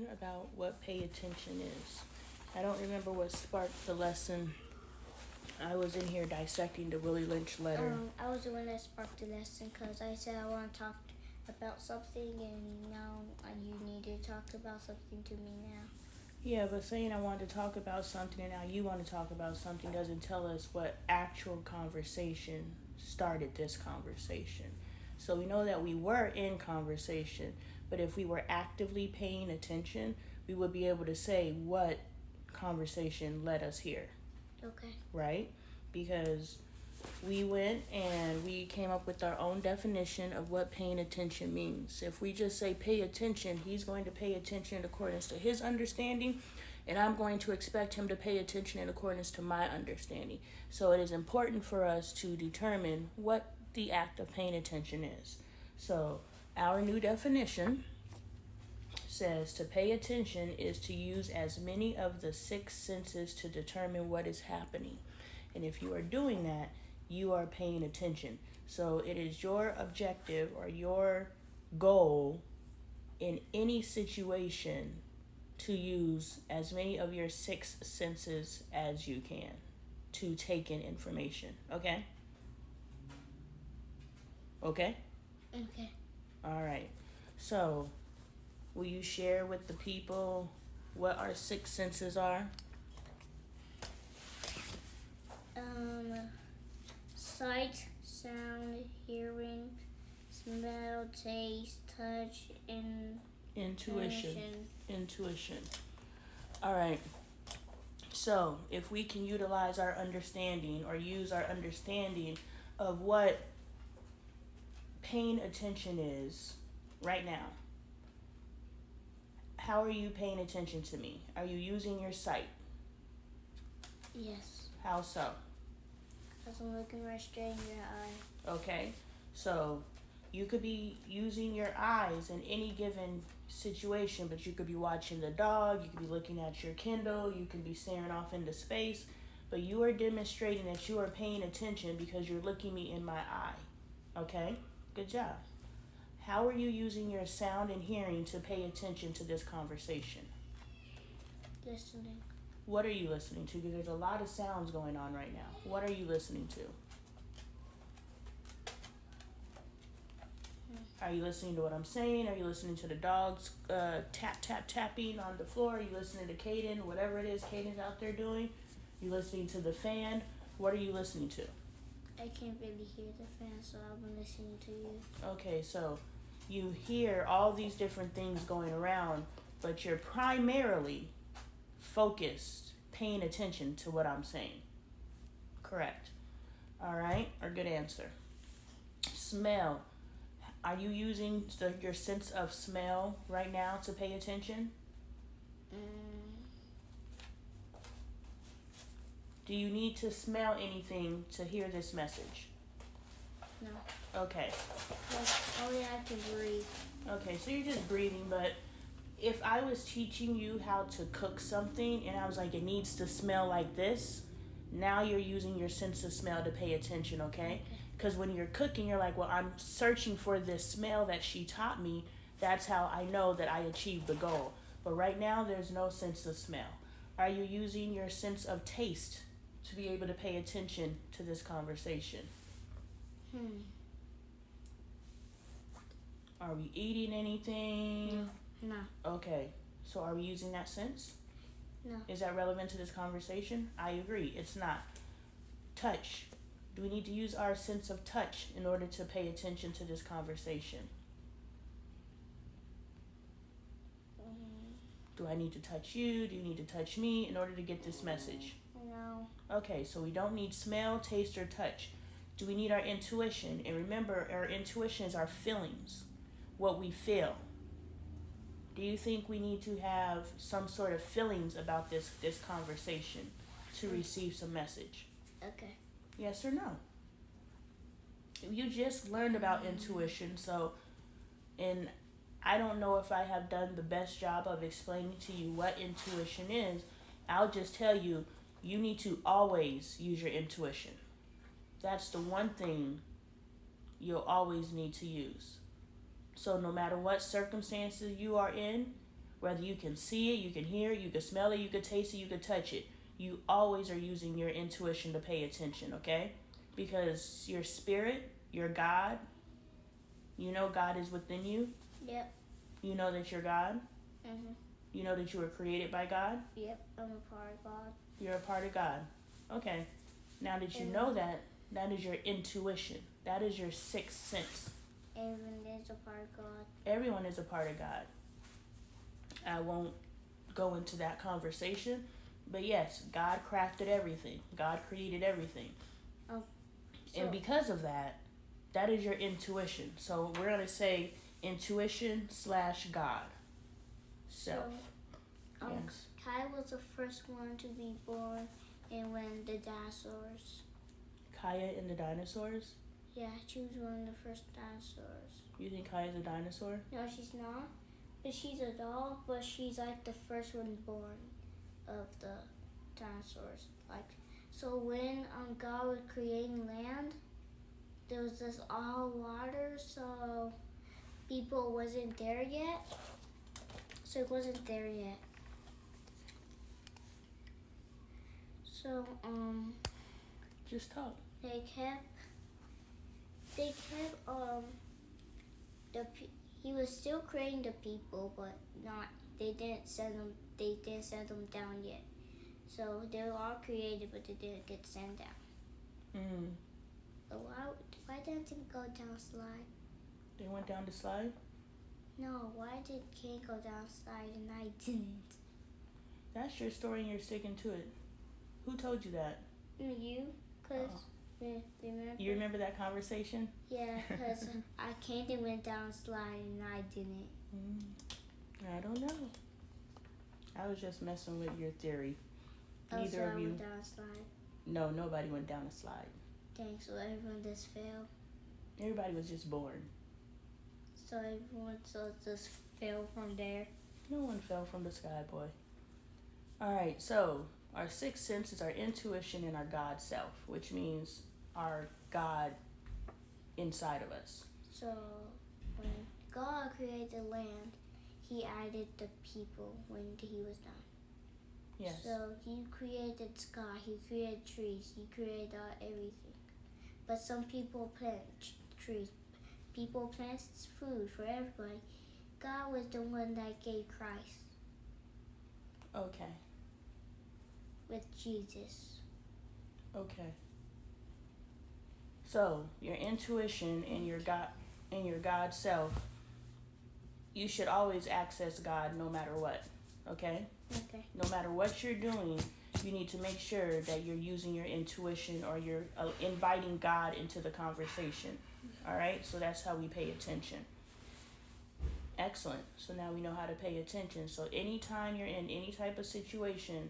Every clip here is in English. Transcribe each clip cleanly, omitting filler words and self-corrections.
discussion about what pay attention is. I don't remember what sparked the lesson. I was in here dissecting the Willie Lynch letter. I was the one that sparked the lesson because I said I want to talk about something, and now you need to talk about something to me now. Yeah, but saying I wanted to talk about something and now you want to talk about something doesn't tell us what actual conversation started this conversation. So we know that we were in conversation, but if we were actively paying attention, we would be able to say what conversation led us here. Okay. Right? Because we went and we came up with our own definition of what paying attention means. If we just say pay attention, he's going to pay attention in accordance to his understanding, and I'm going to expect him to pay attention in accordance to my understanding. So it is important for us to determine what the act of paying attention is. So our new definition says to pay attention is to use as many of the six senses to determine what is happening. And if you are doing that, you are paying attention. So it is your objective or your goal in any situation to use as many of your six senses as you can to take in information. Okay? Okay? Okay. All right. So, will you share with the people what our six senses are? Sight, sound, hearing, smell, taste, touch, and Intuition. All right. So, if we can utilize our understanding or use our understanding of what paying attention is right now, how are you paying attention to me? Are you using your sight? Yes. How so? Because I'm looking right straight in your eye. Okay, so you could be using your eyes in any given situation, but you could be watching the dog, you could be looking at your Kindle, you could be staring off into space, but you are demonstrating that you are paying attention because you're looking me in my eye. Okay, good job. How are you using your sound and hearing to pay attention to this conversation? Listening. What are you listening to? Because there's a lot of sounds going on right now. What are you listening to? Are you listening to what I'm saying? Are you listening to the dogs tapping on the floor? Are you listening to Caden, whatever it is Caden's out there doing? You listening to the fan? What are you listening to? I can't really hear the fan, so I'm listening to you. Okay, so you hear all these different things going around, but you're primarily focused, paying attention to what I'm saying. Correct. All right, or good answer. Smell. Are you using your sense of smell right now to pay attention? Do you need to smell anything to hear this message? No. Okay. Only I can breathe. Okay, so you're just breathing, but if I was teaching you how to cook something and I was like, it needs to smell like this, now you're using your sense of smell to pay attention, okay? Because when you're cooking, you're like, well, I'm searching for this smell that she taught me. That's how I know that I achieved the goal. But right now, there's no sense of smell. Are you using your sense of taste to be able to pay attention to this conversation? Are we eating anything? No. Okay, so are we using that sense? No. Is that relevant to this conversation? I agree, it's not. Touch. Do we need to use our sense of touch in order to pay attention to this conversation? Do I need to touch you? Do you need to touch me in order to get this message? No. Okay, so we don't need smell, taste, or touch. Do we need our intuition? And remember, our intuition is our feelings, what we feel. Do you think we need to have some sort of feelings about this conversation to receive some message? Okay. Yes or no? You just learned about intuition, and I don't know if I have done the best job of explaining to you what intuition is. I'll just tell you, you need to always use your intuition. That's the one thing you'll always need to use. So no matter what circumstances you are in, Whether you can see it, you can hear it, you can smell it, you can taste it, you can touch it. You always are using your intuition to pay attention, okay? Because your spirit, your God, you know God is within you. Yep. You know that you're God. Mhm. You know that you were created by God. Yep. I'm a part of God. You're a part of God. Okay. Now that you know that, that is your intuition. That is your sixth sense. Everyone is a part of God. Everyone is a part of God. I won't go into that conversation, but yes, God crafted everything. God created everything. And because of that, that is your intuition. So we're going to say intuition / God. Self. Yes. Kai was the first one to be born, and when the dinosaurs. Kaya and the dinosaurs? Yeah, she was one of the first dinosaurs. You think Kaya's a dinosaur? No, she's not. But she's a doll, but she's like the first one born of the dinosaurs. Like, so when God was creating land, there was this all water, so people wasn't there yet. So it wasn't there yet. So Just talk. they kept he was still creating the people, but not they didn't send them down yet. So they were all created, but they didn't get sent down. But why didn't it go down slide? They went down the slide? No, why did King go down slide and I didn't? That's your story and you're sticking to it. Who told you that? You, cause remember? You remember that conversation? Yeah, cause Candy went down slide and I didn't. I don't know. I was just messing with your theory. Neither so of I you. went down slide. No, nobody went down a slide. Dang, so everyone just fell. Everybody was just born. So everyone just fell from there. No one fell from the sky, boy. All right, so our sixth sense is our intuition and our God self, which means our God inside of us. So when God created the land, he added the people when he was done. Yes. So he created sky, he created trees, he created everything. But some people plant trees. People plant food for everybody. God was the one that gave Christ. Okay. With Jesus. Okay. So your intuition and your God self, you should always access God no matter what. Okay? Okay. No matter what you're doing, you need to make sure that you're using your intuition or you're inviting God into the conversation. All right? So that's how we pay attention. Excellent. So now we know how to pay attention. So anytime you're in any type of situation,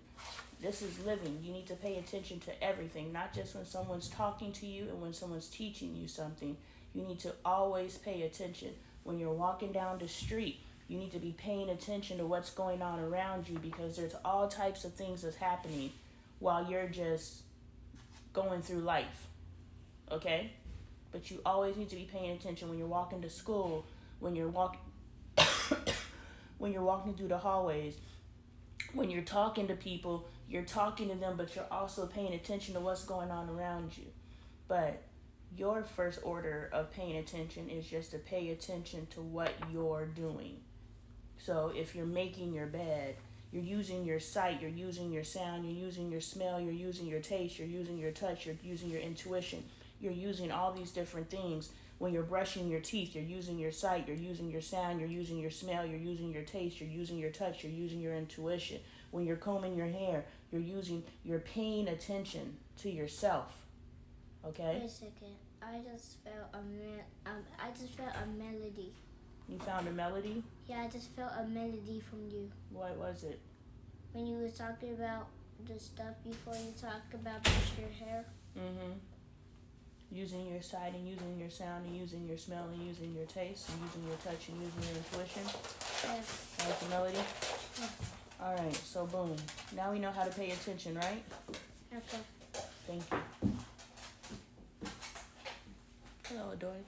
this is living. You need to pay attention to everything, not just when someone's talking to you and when someone's teaching you something. You need to always pay attention. When you're walking down the street, you need to be paying attention to what's going on around you because there's all types of things that's happening while you're just going through life. Okay? But you always need to be paying attention when you're walking to school, when you're walking through the hallways, when you're talking to people, you're talking to them, but you're also paying attention to what's going on around you. But your first order of paying attention is just to pay attention to what you're doing. So if you're making your bed, you're using your sight, you're using your sound, you're using your smell, you're using your taste, you're using your touch, you're using your intuition. You're using all these different things. When you're brushing your teeth, you're using your sight, you're using your sound, you're using your smell, you're using your taste, you're using your touch, you're using your intuition. When you're combing your hair, you're paying attention to yourself. Okay? Wait a second. I just felt a melody. You found a melody? Yeah, I just felt a melody from you. What was it? When you were talking about the stuff before you talked about brushing your hair. Mm-hmm. Using your sight and using your sound and using your smell and using your taste and using your touch and using your intuition. Yeah. That was the melody? Yeah. All right, so boom. Now we know how to pay attention, right? Okay. Thank you. Hello, Adoy.